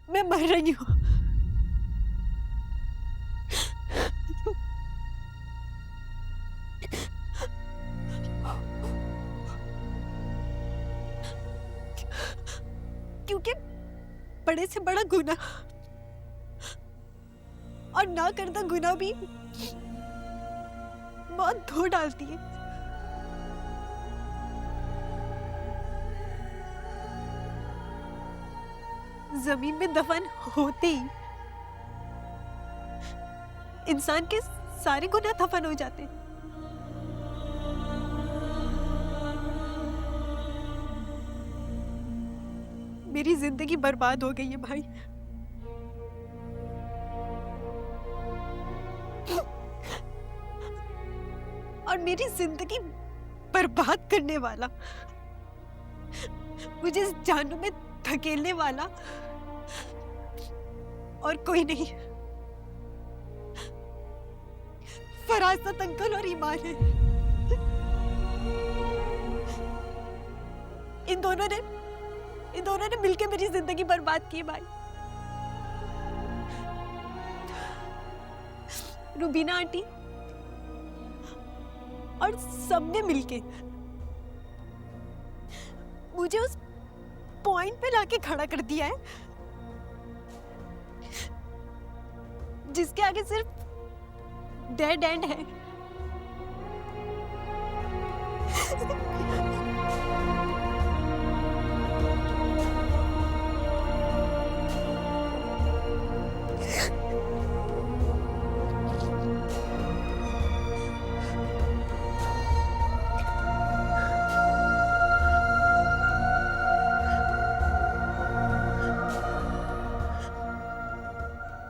मैं मर रही हूँ। क्योंकि बड़े से बड़ा गुनाह और ना करता गुनाह भी मौत धो डालती है। जमीन में दफन होते ही इंसान के सारे गुनाह दफन हो जाते हैं। मेरी जिंदगी बर्बाद हो गई है भाई। और मेरी जिंदगी बर्बाद करने वाला, मुझे इस जानू में धकेलने वाला और कोई नहीं, फरासत अंकल और ईमान है। इन दोनों ने मिलकर मेरी जिंदगी बर्बाद की भाई। रुबीना आंटी और सबने मिलके मुझे उस पॉइंट पे लाके खड़ा कर दिया है जिसके आगे सिर्फ डेड एंड है।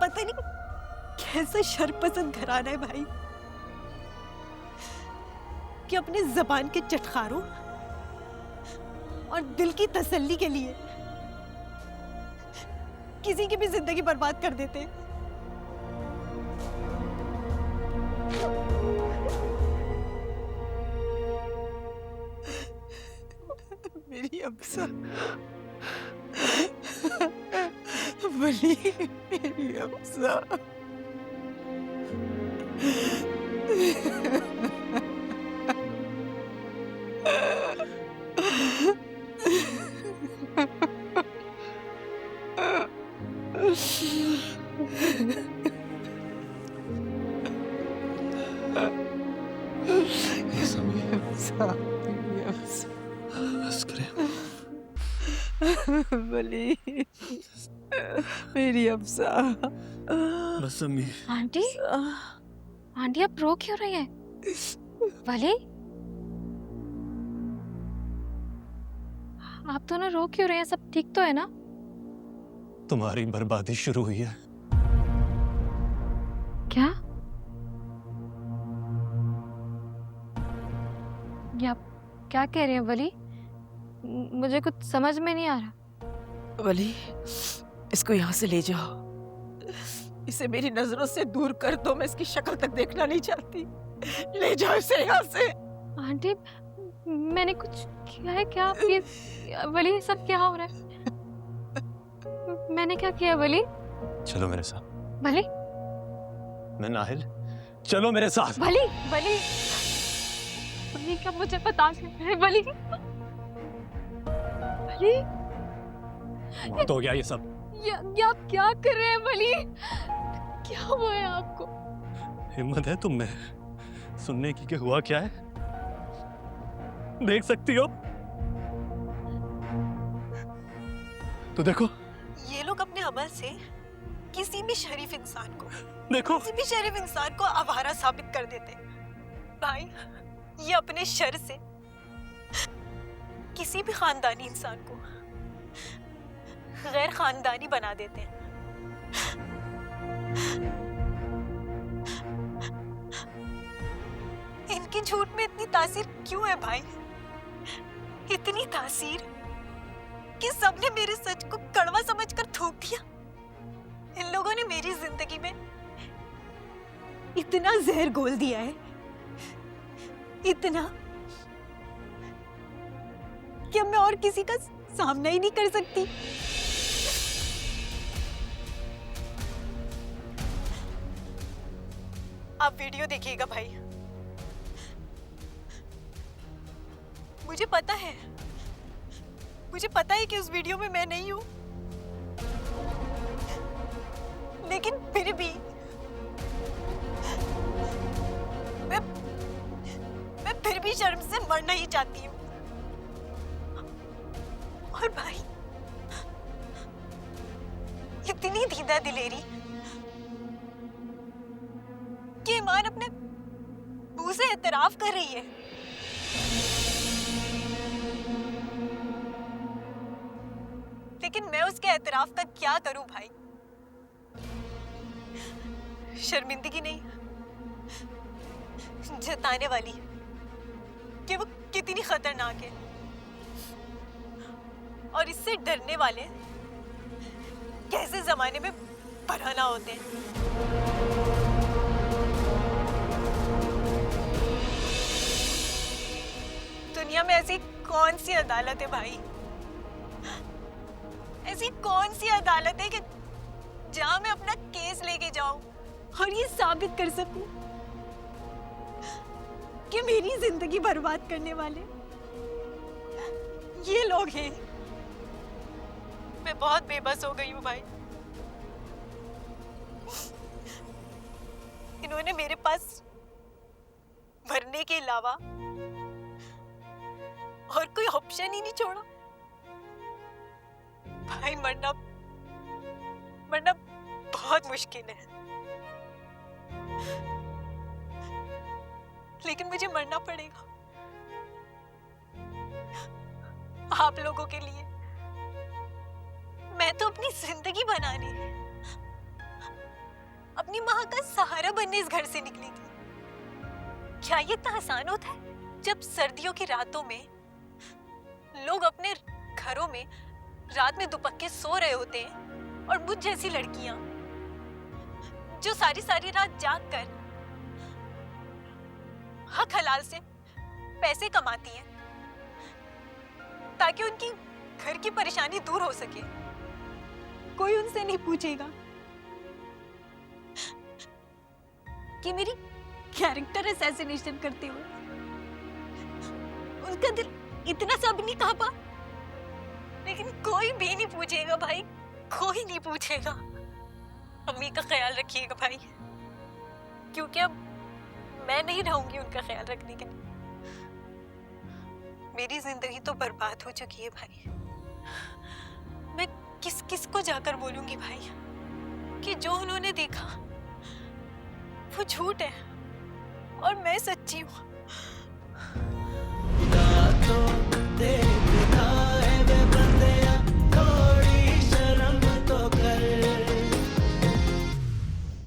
पता नहीं कैसा शर्पसंद घराना है भाई कि अपने जबान के चटखारों और दिल की तसल्ली के लिए किसी की भी जिंदगी बर्बाद कर देते हैं। मेरी अब्सा बली, मेरी अब्सा। बस करें। बली, मेरी अब्सा। बस अम्मी। आंटी, आंटी आप रो क्यों रही हैं? वली, आप दोनों रो क्यों रहे हैं? सब ठीक तो है ना? तुम्हारी बर्बादी शुरू हुई है। क्या? ये आप क्या कह रहे हैं वली? मुझे कुछ समझ में नहीं आ रहा। वली, इसको यहाँ से ले जाओ। इसे मेरी नजरों से दूर कर दो। मैं इसकी शक्ल तक देखना नहीं चाहती। ले जाओ इसे यहाँ से। आंटी, मैंने कुछ किया है क्या? ये वली, सब क्या हो रहा है? मैंने क्या किया वली? चलो मेरे साथ। वली, मैं नाहिल, चलो मेरे साथ। वली, वली, वली, क्या मुझे बता सकते हैं वली? वली, बहुत हो गया ये सब। ये आप क्या कर रहे हैं वली? क्या हुआ है आपको? हिम्मत है तुम में सुनने की कि हुआ क्या है? देख सकती हो तो देखो। ये लोग अपने अमल से किसी भी शरीफ इंसान को, देखो किसी भी शरीफ इंसान को आवारा साबित कर देते हैं। भाई, ये अपने शर से किसी भी खानदानी इंसान को गैर खानदानी बना देते हैं। इनकी झूठ में इतनी तासीर क्यों है भाई? इतनी तासीर कि सबने मेरे सच को कड़वा समझकर थूक दिया। इन लोगों ने मेरी जिंदगी में इतना जहर घोल दिया है, इतना कि अब मैं और किसी का सामना ही नहीं कर सकती। आप वीडियो देखिएगा भाई। मुझे पता है कि उस वीडियो में मैं नहीं हूं, लेकिन फिर भी मैं फिर भी शर्म से मरना ही चाहती हूँ। और भाई, इतनी दीदा दिलेरी कि ईमान अपने मुंह से एतराफ कर रही है। लेकिन मैं उसके एतराफ का क्या करूं भाई? शर्मिंदगी नहीं जताने वाली कि वो कितनी खतरनाक है, और इससे डरने वाले कैसे जमाने में बरहना होते हैं। दुनिया में ऐसी कौन सी अदालत है भाई, ऐसी कौन सी अदालत है कि जहां मैं अपना केस लेके जाऊं और ये साबित कर सकूं कि मेरी जिंदगी बर्बाद करने वाले ये लोग हैं। मैं बहुत बेबस हो गई हूँ भाई। इन्होंने मेरे पास मरने के अलावा और कोई ऑप्शन ही नहीं छोड़ा। भाई मरना बहुत मुश्किल है, लेकिन मुझे मरना पड़ेगा आप लोगों के लिए। मैं तो अपनी जिंदगी बनाने, अपनी माँ का सहारा बनने इस घर से निकली थी। क्या ये इतना आसान होता है जब सर्दियों की रातों में लोग अपने घरों में रात में दुपक्के सो रहे होते हैं, और मुझ जैसी लड़कियां जो सारी सारी रात जाग कर हक हलाल से पैसे कमाती हैं ताकि उनकी घर की परेशानी दूर हो सके, कोई उनसे नहीं पूछेगा कि मेरी कैरेक्टर असैसिनेशन करते हुए उनका दिल इतना सा भी नहीं कांपा। लेकिन कोई भी नहीं पूछेगा भाई, कोई नहीं पूछेगा। अम्मी का ख्याल रखिएगा भाई, क्योंकि अब मैं नहीं रहूंगी उनका ख्याल रखने के लिए। मेरी जिंदगी तो बर्बाद हो चुकी है भाई। मैं किस किस को जाकर बोलूंगी भाई कि जो उन्होंने देखा वो झूठ है और मैं सच्ची हूँ।